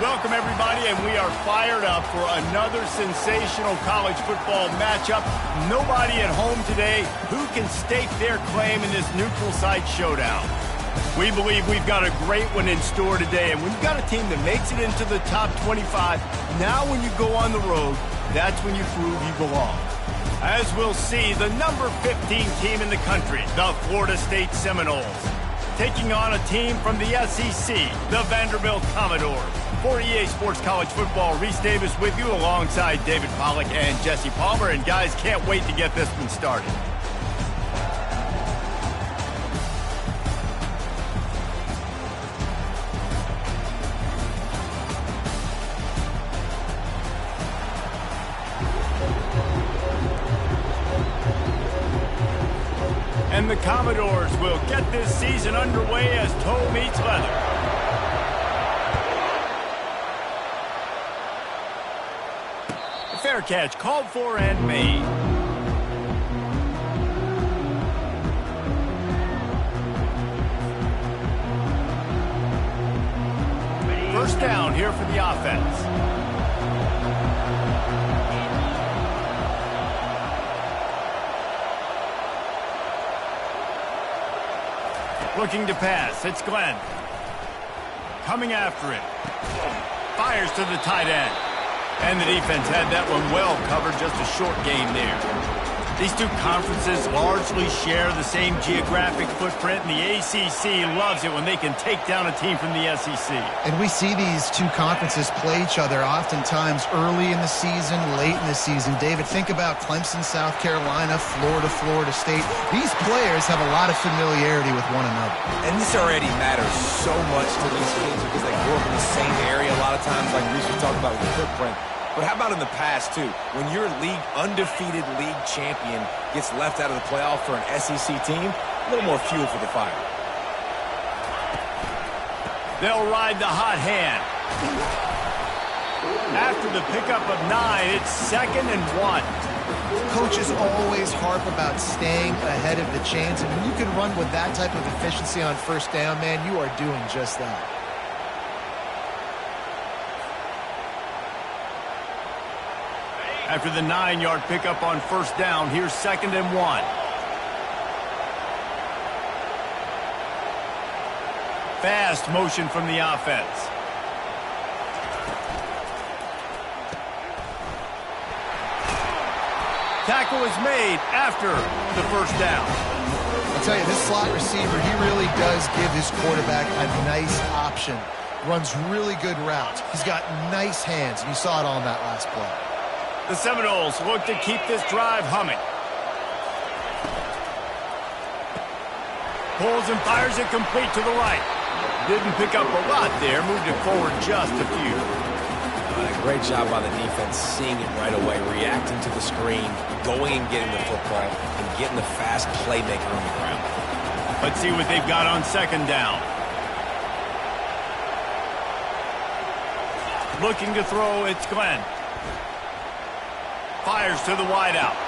Welcome, everybody, and we are fired up for another sensational college football matchup. Nobody at home today who can stake their claim in this neutral site showdown. We believe we've got a great one in store today, and when you've got a team that makes it into the top 25, now when you go on the road, that's when you prove you belong. As we'll see, the number 15 team in the country, the Florida State Seminoles, taking on a team from the SEC, the Vanderbilt Commodores. For EA Sports College Football, Reese Davis with you alongside David Pollack and Jesse Palmer. And guys, can't wait to get this one started. And the Commodores will get this season underway as toe meets leather. Fair catch called for and made. First down here for the offense. Looking to pass. It's Glenn. Coming after it. Fires to the tight end. And the defense had that one well covered, just a short game there. These two conferences largely share the same geographic footprint, and the ACC loves it when they can take down a team from the SEC. And we see these two conferences play each other oftentimes early in the season, late in the season. David, think about Clemson, South Carolina, Florida, Florida State. These players have a lot of familiarity with one another. And this already matters so much to these kids because they grew up in the same area a lot of times, like Reese was talking about with the footprint. But how about in the past, too? When your undefeated league champion gets left out of the playoff for an SEC team, a little more fuel for the fire. They'll ride the hot hand. After the pickup of 9, it's 2nd and 1. Coaches always harp about staying ahead of the chains, and when you can run with that type of efficiency on first down, man, you are doing just that. After the 9-yard pickup on first down, here's 2nd and 1. Fast motion from the offense. Tackle is made after the first down. I'll tell you, this slot receiver, he really does give his quarterback a nice option. Runs really good routes. He's got nice hands, and you saw it on that last play. The Seminoles look to keep this drive humming. Pulls and fires it complete to the right. Didn't pick up a lot there, moved it forward just a few. Great job by the defense, seeing it right away, reacting to the screen, going and getting the football, and getting the fast playmaker on the ground. Let's see what they've got on 2nd down. Looking to throw, it's Glenn. Fires to the wideout.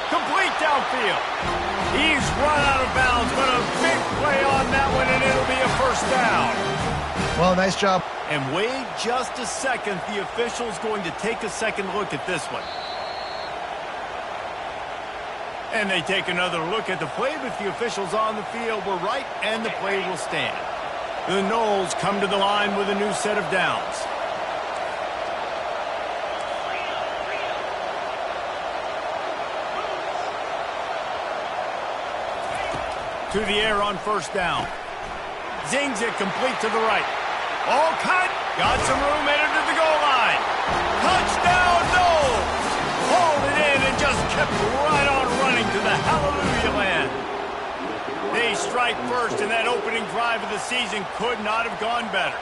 Complete downfield. He's run out of bounds, but a big play on that one, and it'll be a first down. Well, nice job. And wait just a second. The official's going to take a second look at this one. And they take another look at the play, but the officials on the field were right, and the play will stand. The Noles come to the line with a new set of downs. To the air on first down. Zings it complete to the right. All cut. Got some room, headed to the goal line. Touchdown, Noles! Hauled it in and just kept right on running to the hallelujah land. They strike first, and that opening drive of the season could not have gone better.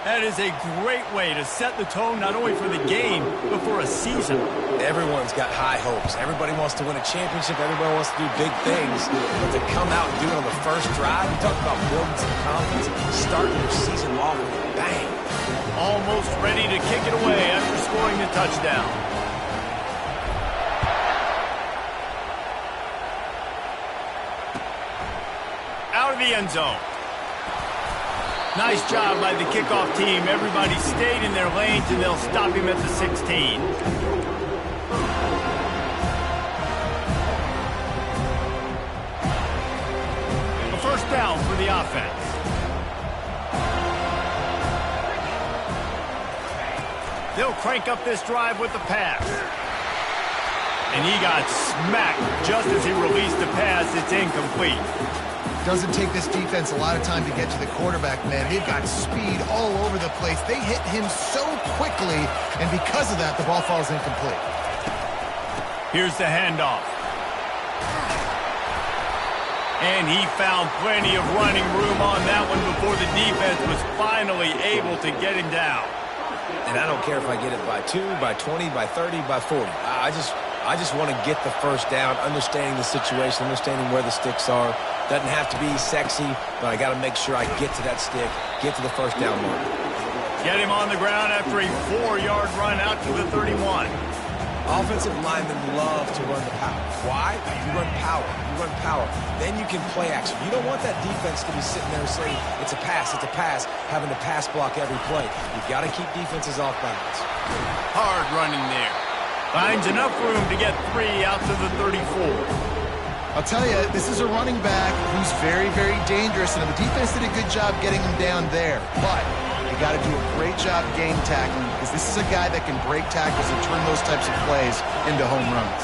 That is a great way to set the tone not only for the game, but for a season. Everyone's got high hopes. Everybody wants to win a championship. Everybody wants to do big things. But to come out and do it on the first drive, you talk about building some confidence, starting your season off with a bang. Almost ready to kick it away after scoring the touchdown. Out of the end zone. Nice job by the kickoff team. Everybody stayed in their lanes, and they'll stop him at the 16. A first down for the offense. They'll crank up this drive with the pass. And he got smacked just as he released the pass. It's incomplete. Doesn't take this defense a lot of time to get to the quarterback, man. They've got speed all over the place. They hit him so quickly, and because of that, the ball falls incomplete. Here's the handoff. And he found plenty of running room on that one before the defense was finally able to get him down. And I don't care if I get it by 2, by 20, by 30, by 40. I just want to get the first down, understanding the situation, understanding where the sticks are. Doesn't have to be sexy, but I got to make sure I get to that stick, get to the first down mark. Get him on the ground after a 4-yard run out to the 31. Offensive linemen love to run the power. Why? You run power. You run power. Then you can play action. You don't want that defense to be sitting there saying, it's a pass, having to pass block every play. You've got to keep defenses off balance. Hard running there. Finds enough room to get 3 out to the 34. I'll tell you, this is a running back who's very, very dangerous, and the defense did a good job getting him down there. But you got to do a great job game tackling, because this is a guy that can break tackles and turn those types of plays into home runs.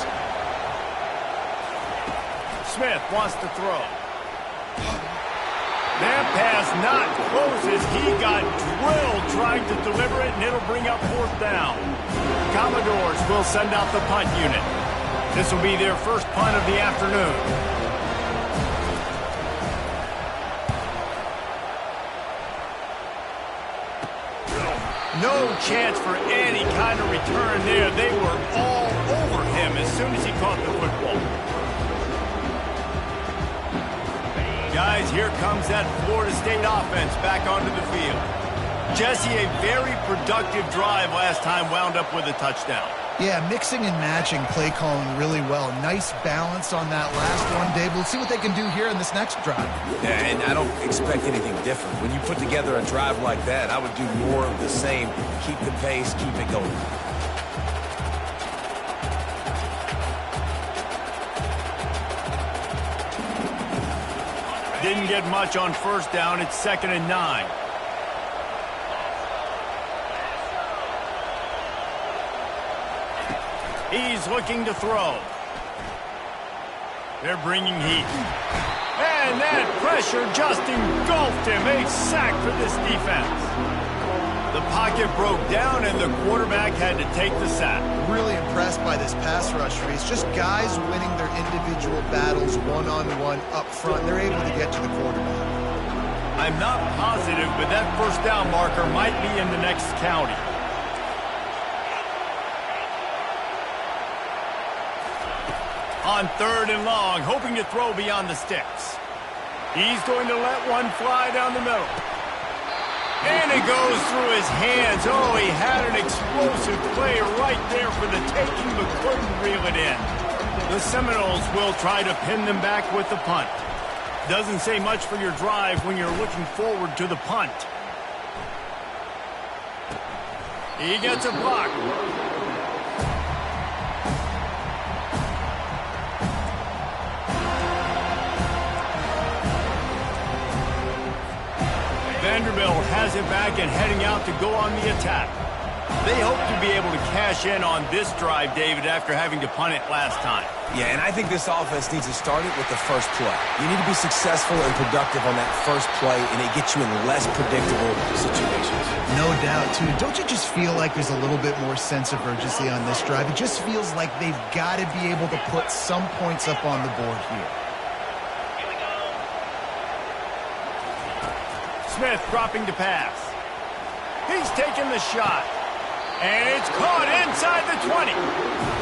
Smith wants to throw. That pass not close as he got drilled trying to deliver it, and it'll bring up 4th down. Commodores will send out the punt unit. This will be their first punt of the afternoon. No chance for any kind of return there. They were all over him as soon as he caught the football. Guys, here comes that Florida State offense back onto the field. Jesse, a very productive drive last time, wound up with a touchdown. Yeah, mixing and matching play calling really well. Nice balance on that last one, Dave. We'll see what they can do here in this next drive. Yeah, and I don't expect anything different. When you put together a drive like that, I would do more of the same. Keep the pace, keep it going. Didn't get much on first down. It's 2nd and 9. He's looking to throw. They're bringing heat. And that pressure just engulfed him. A sack for this defense. The pocket broke down, and the quarterback had to take the sack. Really impressed by this pass rush, Reese. Just guys winning their individual battles one-on-one up front. They're able to get to the quarterback. I'm not positive, but that first down marker might be in the next county. On 3rd and long, hoping to throw beyond the sticks. He's going to let one fly down the middle. And it goes through his hands. Oh, he had an explosive play right there for the taking, but couldn't reel it in. The Seminoles will try to pin them back with the punt. Doesn't say much for your drive when you're looking forward to the punt. He gets a block. Vanderbilt has it back and heading out to go on the attack. They hope to be able to cash in on this drive, David, after having to punt it last time. Yeah, and I think this offense needs to start it with the first play. You need to be successful and productive on that first play, and it gets you in less predictable situations. No doubt, too. Don't you just feel like there's a little bit more sense of urgency on this drive? It just feels like they've got to be able to put some points up on the board here. Smith dropping to pass. He's taking the shot. And it's caught inside the 20.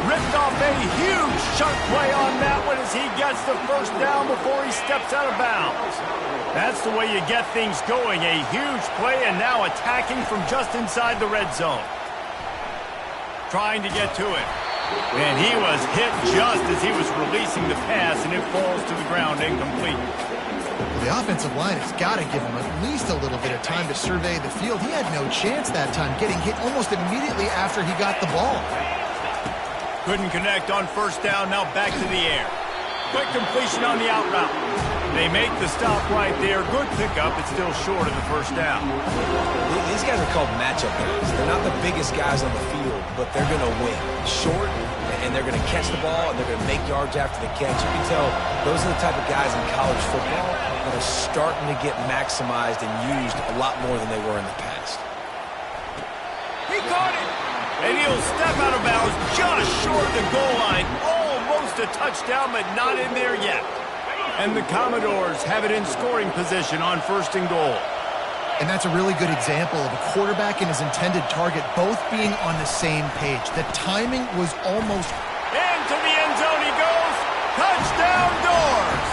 Ripped off a huge chunk play on that one as he gets the first down before he steps out of bounds. That's the way you get things going. A huge play and now attacking from just inside the red zone. Trying to get to it. And he was hit just as he was releasing the pass, and it falls to the ground incomplete. The offensive line has got to give him at least a little bit of time to survey the field. He had no chance that time, getting hit almost immediately after he got the ball. Couldn't connect on first down, now back to the air. Quick completion on the out route. They make the stop right there. Good pickup, it's still short of the first down. These guys are called matchup guys. They're not the biggest guys on the field, but they're going to win. Short, and they're going to catch the ball, and they're going to make yards after the catch. You can tell those are the type of guys in college football that are starting to get maximized and used a lot more than they were in the past. He caught it! And he'll step out of bounds just short of the goal line. Almost a touchdown, but not in there yet. And the Commodores have it in scoring position on first and goal. And that's a really good example of a quarterback and his intended target both being on the same page. The timing was almost... Into the end zone he goes. Touchdown Doors!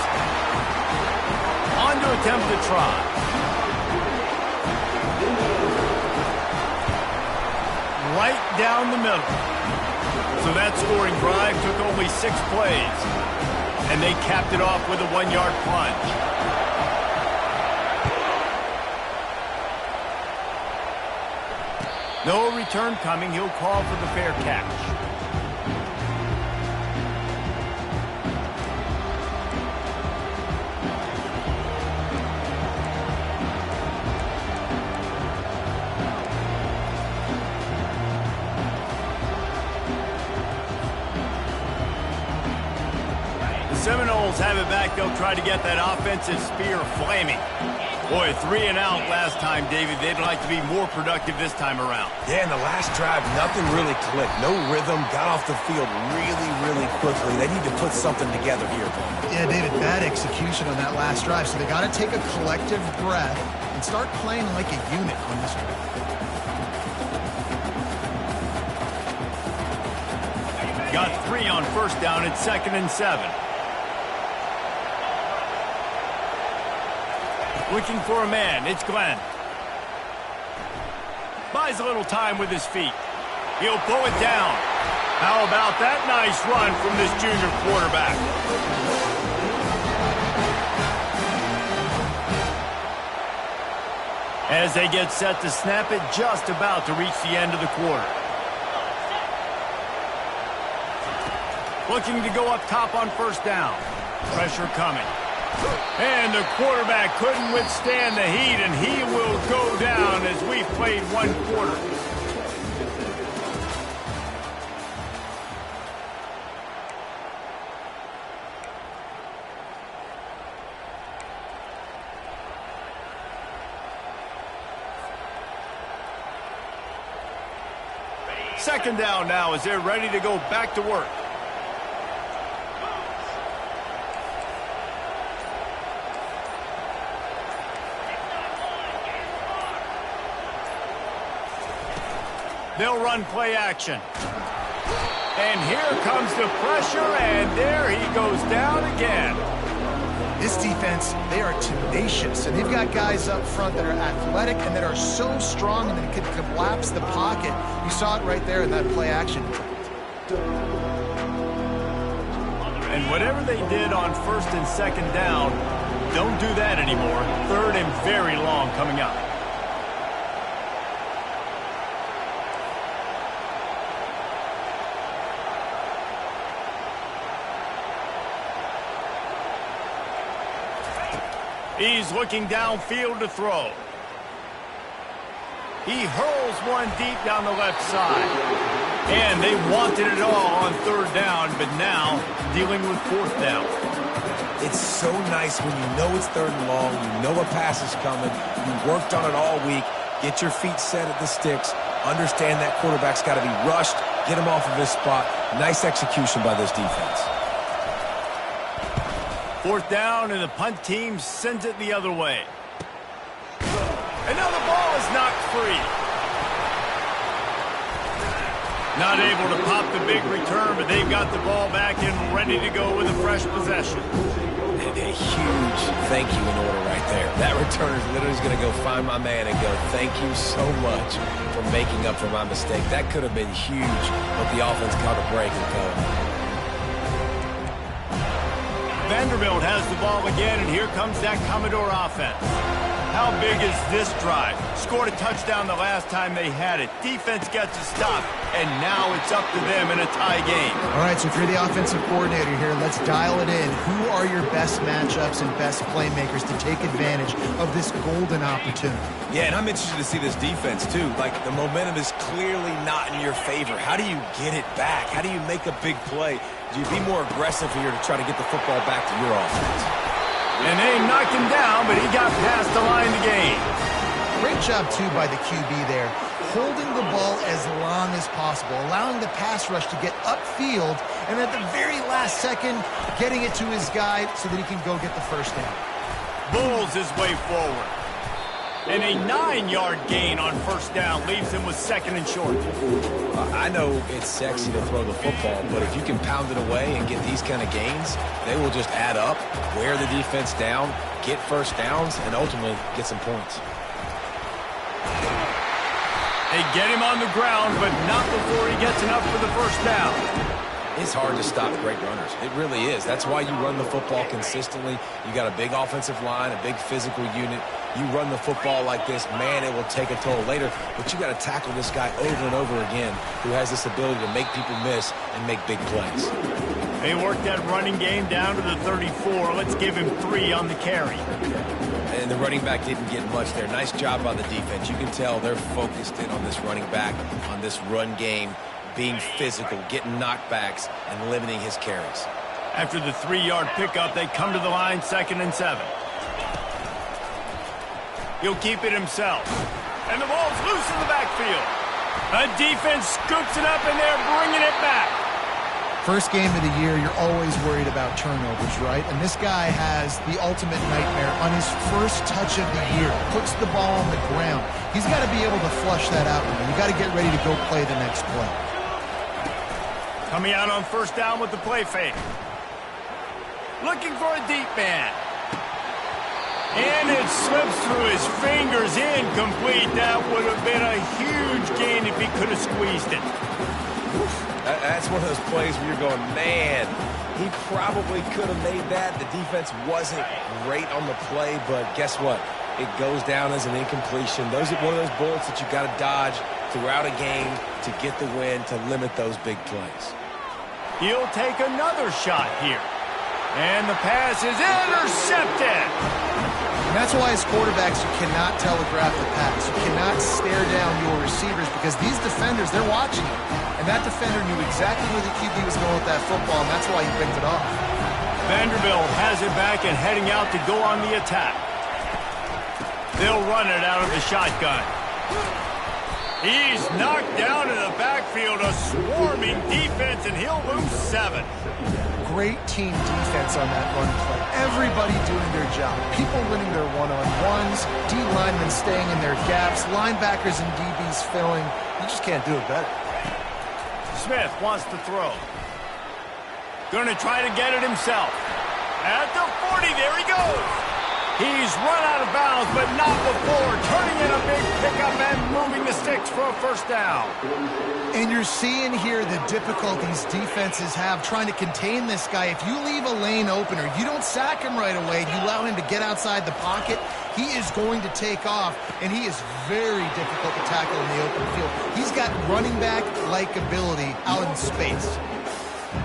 On to attempt the try. Right down the middle. So that scoring drive took only 6 plays. And they capped it off with a 1-yard plunge. No return coming. He'll call for the fair catch. Seminoles have it back. They'll try to get that offensive spear flaming. Boy, 3 and out last time, David. They'd like to be more productive this time around. Yeah, in the last drive, nothing really clicked. No rhythm, got off the field really, really quickly. They need to put something together here. Yeah, David, bad execution on that last drive. So they got to take a collective breath and start playing like a unit on this one. Got 3 on first down. It's 2nd and 7. Looking for a man. It's Glenn. Buys a little time with his feet. He'll pull it down. How about that nice run from this junior quarterback? As they get set to snap it, just about to reach the end of the quarter. Looking to go up top on first down. Pressure coming. And the quarterback couldn't withstand the heat, and he will go down as we've played 1 quarter. Second down now as they're ready to go back to work. They'll run play action. And here comes the pressure, and there he goes down again. This defense, they are tenacious, and they've got guys up front that are athletic and that are so strong and that can collapse the pocket. You saw it right there in that play action. And whatever they did on first and second down, don't do that anymore. 3rd and very long coming up. He's looking downfield to throw. He hurls one deep down the left side. And they wanted it all on 3rd down, but now dealing with 4th down. It's so nice when you know it's 3rd and long, you know a pass is coming, you worked on it all week, get your feet set at the sticks, understand that quarterback's got to be rushed, get him off of his spot. Nice execution by this defense. 4th down, and the punt team sends it the other way. And now the ball is knocked free. Not able to pop the big return, but they've got the ball back and ready to go with a fresh possession. And a huge thank you in order right there. That return is literally going to go find my man and go, thank you so much for making up for my mistake. That could have been huge, but the offense caught a break and go. Vanderbilt has the ball again, and here comes that Commodore offense. How big is this drive? Scored a touchdown the last time they had it. Defense gets a stop, and now it's up to them in a tie game. All right, so if you're the offensive coordinator here, let's dial it in. Who are your best matchups and best playmakers to take advantage of this golden opportunity? Yeah, and I'm interested to see this defense, too. Like, the momentum is clearly not in your favor. How do you get it back? How do you make a big play? Do you be more aggressive here to try to get the football back to your offense? And they knocked him down, but he got past the line to gain. Great job, too, by the QB there, holding the ball as long as possible, allowing the pass rush to get upfield, and at the very last second, getting it to his guy so that he can go get the first down. Bulls his way forward. And a 9-yard gain on first down leaves him with second and short. I know it's sexy to throw the football, but if you can pound it away and get these kind of gains, they will just add up, wear the defense down, get first downs, and ultimately get some points. They get him on the ground, but not before he gets enough for the first down. It's hard to stop great runners. It really is. That's why you run the football consistently. You got a big offensive line, a big physical unit. You run the football like this, man, it will take a toll later. But you got to tackle this guy over and over again who has this ability to make people miss and make big plays. They worked that running game down to the 34. Let's give him 3 on the carry. And the running back didn't get much there. Nice job by the defense. You can tell they're focused in on this running back, on this run game, being physical, getting knockbacks, and limiting his carries. After the 3-yard pickup, they come to the line, 2nd and 7. He'll keep it himself. And the ball's loose in the backfield. A defense scoops it up, and they're bringing it back. First game of the year, you're always worried about turnovers, right? And this guy has the ultimate nightmare on his first touch of the year. Puts the ball on the ground. He's got to be able to flush that out. You got to get ready to go play the next play. Coming out on first down with the play fake. Looking for a deep man. And it slips through his fingers, incomplete. That would have been a huge gain if he could have squeezed it. That's one of those plays where you're going, man, he probably could have made that. The defense wasn't great on the play, but guess what? It goes down as an incompletion. Those are one of those bullets that you got to dodge throughout a game to get the win, to limit those big plays. He'll take another shot here. And the pass is intercepted. And that's why as quarterbacks, you cannot telegraph the pass. You cannot stare down your receivers because these defenders, they're watching you. And that defender knew exactly where the QB was going with that football, and that's why he picked it off. Vanderbilt has it back and heading out to go on the attack. They'll run it out of the shotgun. He's knocked down in the backfield, a swarming defense, and he'll lose 7. Great team defense on that run play. Everybody doing their job. People winning their one-on-ones, D linemen staying in their gaps, linebackers and DBs filling. You just can't do it better. Smith wants to throw. Going to try to get it himself. At the 40, there he goes. He's run out of bounds, but not before turning in a big pickup and moving the sticks for a first down. And you're seeing here the difficulties defenses have trying to contain this guy. If you leave a lane open or you don't sack him right away, you allow him to get outside the pocket, he is going to take off, and he is very difficult to tackle in the open field. He's got running back-like ability out in space.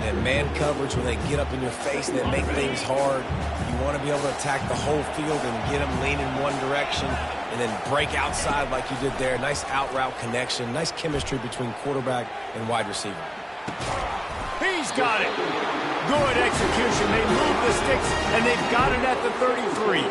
And man coverage, when they get up in your face, they make things hard. You want to be able to attack the whole field and get them leaning one direction and then break outside like you did there. Nice out-route connection, nice chemistry between quarterback and wide receiver. He's got it. Good execution. They move the sticks, and they've got it at the 33.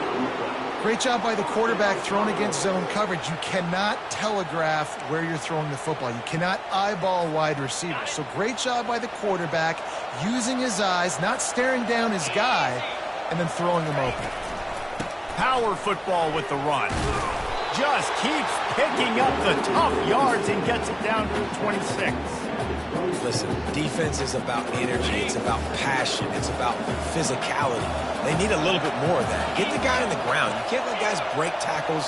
Great job by the quarterback throwing against zone coverage. You cannot telegraph where you're throwing the football. You cannot eyeball wide receivers. So great job by the quarterback using his eyes, not staring down his guy, and then throwing him open. Power football with the run. Just keeps picking up the tough yards and gets it down to the 26. Listen, defense is about energy. It's about passion. It's about physicality. They need a little bit more of that. Get the guy on the ground. You can't let guys break tackles.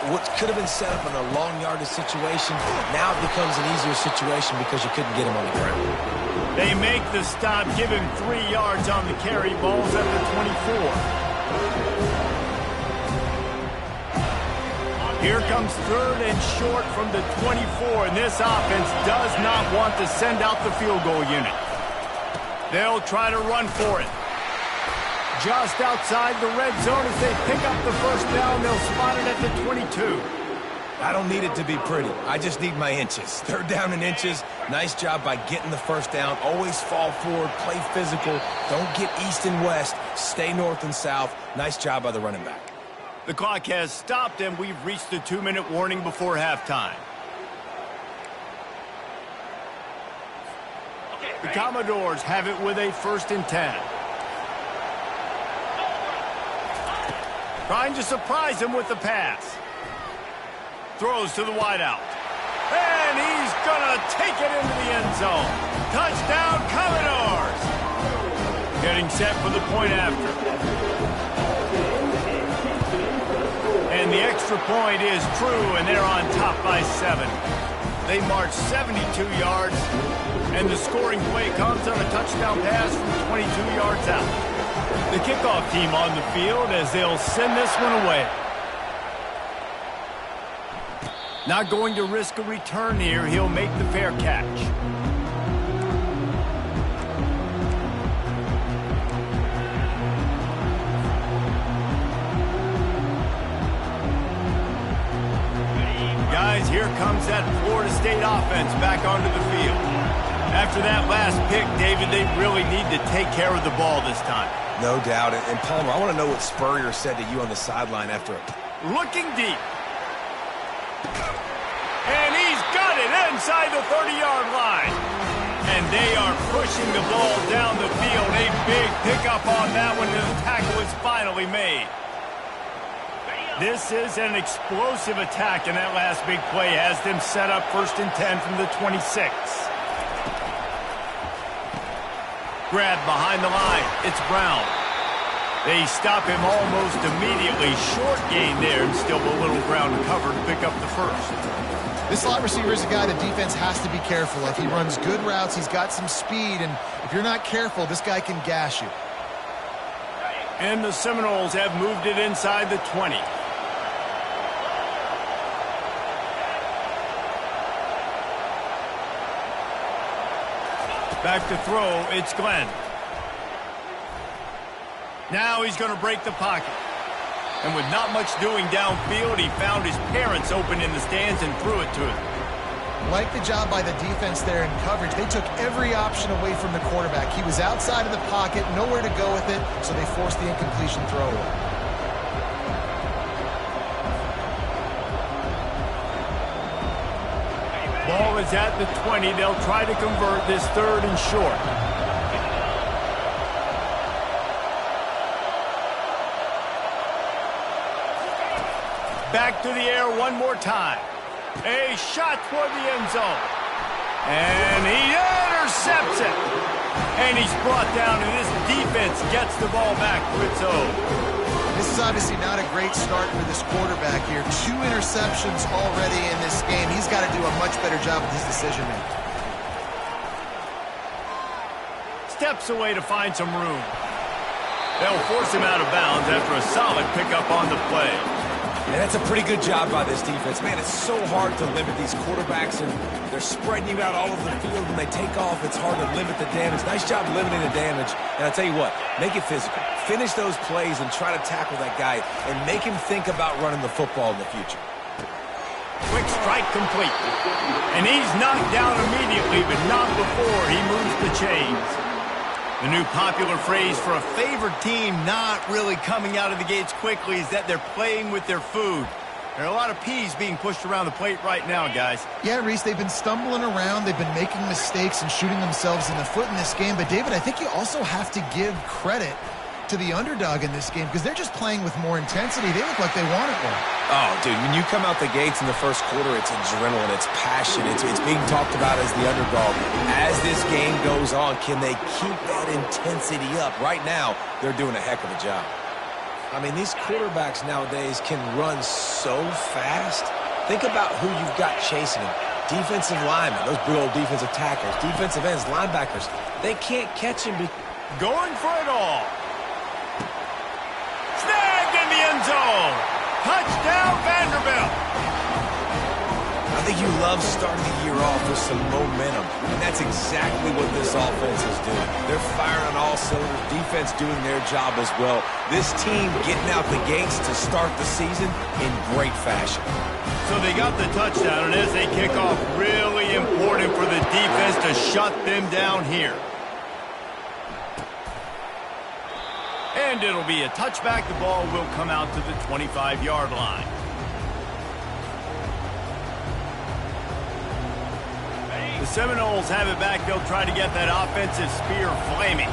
What could have been set up in a long yardage situation, now it becomes an easier situation because you couldn't get him on the ground. They make the stop, give him 3 yards on the carry. Ball's at the 24. Here comes 3rd and short from the 24, and this offense does not want to send out the field goal unit. They'll try to run for it. Just outside the red zone as they pick up the first down. They'll spot it at the 22. I don't need it to be pretty. I just need my inches. 3rd down and inches. Nice job by getting the first down. Always fall forward, play physical. Don't get east and west. Stay north and south. Nice job by the running back. The clock has stopped, and we've reached the 2-minute warning before halftime. The Commodores have it with a 1st and 10. Trying to surprise him with the pass. Throws to the wideout. And he's going to take it into the end zone. Touchdown, Commodores! Getting set for the point after. And the extra point is true, and they're on top by 7. They march 72 yards, and the scoring play comes on a touchdown pass from 22 yards out. The kickoff team on the field as they'll send this one away. Not going to risk a return here. He'll make the fair catch. Guys, here comes that Florida State offense back onto the field. After that last pick, David, they really need to take care of the ball this time. No doubt. And Palmer, I want to know what Spurrier said to you on the sideline after it. Looking deep. And he's got it inside the 30-yard line. And they are pushing the ball down the field. A big pickup on that one, and the tackle is finally made. This is an explosive attack, and that last big play has them set up 1st and 10 from the 26. Grab behind the line. It's Brown. They stop him almost immediately. Short gain there, and still a little ground to cover to pick up the first. This slot receiver is a guy the defense has to be careful of. He runs good routes. He's got some speed, and if you're not careful, this guy can gash you. And the Seminoles have moved it inside the 20. Back to throw, it's Glenn. Now he's going to break the pocket. And with not much doing downfield, he found his parents open in the stands and threw it to him. Like the job by the defense there in coverage. They took every option away from the quarterback. He was outside of the pocket, nowhere to go with it, so they forced the incompletion throw away. Ball is at the 20. They'll try to convert this 3rd and short. Back to the air one more time. A shot toward the end zone. And he intercepts it. And he's brought down, and this defense gets the ball back for its own. This is obviously not a great start for this quarterback here. 2 interceptions already in this game. He's got to do a much better job with his decision-making. Steps away to find some room. They'll force him out of bounds after a solid pickup on the play. And that's a pretty good job by this defense. Man, it's so hard to limit these quarterbacks, and they're spreading you out all over the field. When they take off, it's hard to limit the damage. Nice job limiting the damage. And I'll tell you what, make it physical. Finish those plays and try to tackle that guy and make him think about running the football in the future. Quick strike complete. And he's knocked down immediately, but not before he moves the chains. The new popular phrase for a favored team not really coming out of the gates quickly is that they're playing with their food. There are a lot of peas being pushed around the plate right now, guys. Yeah, Reese, they've been stumbling around. They've been making mistakes and shooting themselves in the foot in this game. But, David, I think you also have to give credit to the underdog in this game because they're just playing with more intensity. They look like they want it more. Oh, dude, when you come out the gates in the first quarter, it's adrenaline, it's passion, it's being talked about as the underdog. As this game goes on, can they keep that intensity up? Right now, they're doing a heck of a job. I mean, these quarterbacks nowadays can run so fast. Think about who you've got chasing them. Defensive linemen, those big old defensive tackles, defensive ends, linebackers. They can't catch him. Going for it all. Snagged in the end zone. Touchdown, Vanderbilt. I think you love starting the year off with some momentum, and that's exactly what this offense is doing. They're firing on all cylinders, defense doing their job as well. This team getting out the gates to start the season in great fashion. So they got the touchdown, and as they kick off, really important for the defense to shut them down here. And it'll be a touchback. The ball will come out to the 25-yard line. The Seminoles have it back. They'll try to get that offensive spear flaming.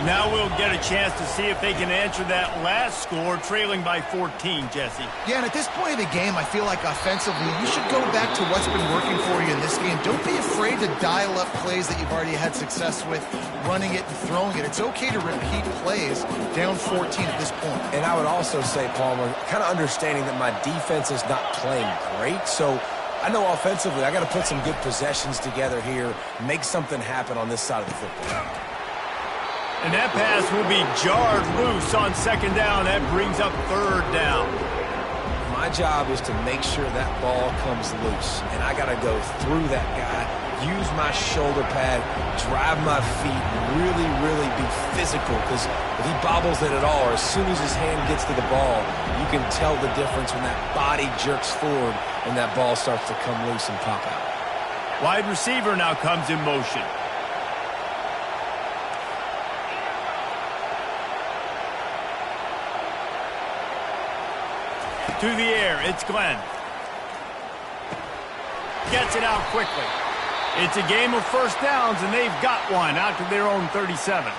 Now we'll get a chance to see if they can answer that last score, trailing by 14, Jesse. Yeah, and at this point of the game, I feel like offensively, you should go back to what's been working for you in this game. Don't be afraid to dial up plays that you've already had success with, running it and throwing it. It's okay to repeat plays down 14 at this point. And I would also say, Palmer, kind of understanding that my defense is not playing great, so I know offensively I got to put some good possessions together here, make something happen on this side of the football. And that pass will be jarred loose on second down. That brings up third down. My job is to make sure that ball comes loose, and I got to go through that guy, use my shoulder pad, drive my feet, really, really be physical, because if he bobbles it at all, or as soon as his hand gets to the ball, you can tell the difference when that body jerks forward and that ball starts to come loose and pop out. Wide receiver now comes in motion. To the air, it's Glenn. Gets it out quickly. It's a game of first downs, and they've got one out to their own 37.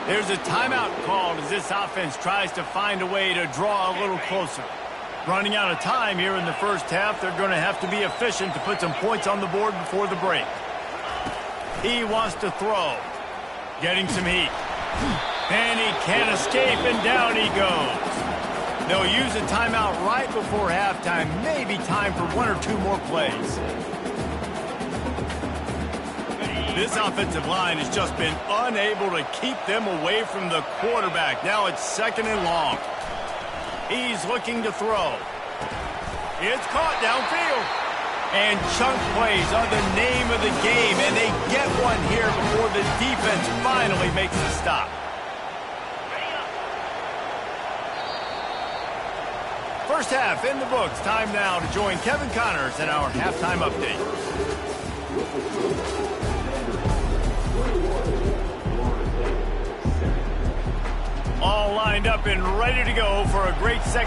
There's a timeout called as this offense tries to find a way to draw a little closer. Running out of time here in the first half, they're going to have to be efficient to put some points on the board before the break. He wants to throw. Getting some heat. And he can't escape, and down he goes. They'll use a timeout right before halftime. Maybe time for one or two more plays. This offensive line has just been unable to keep them away from the quarterback. Now it's second and long. He's looking to throw. It's caught downfield. And chunk plays are the name of the game, and they get one here before the defense finally makes the stop. First half in the books. Time now to join Kevin Connors in our halftime update. All lined up and ready to go for a great second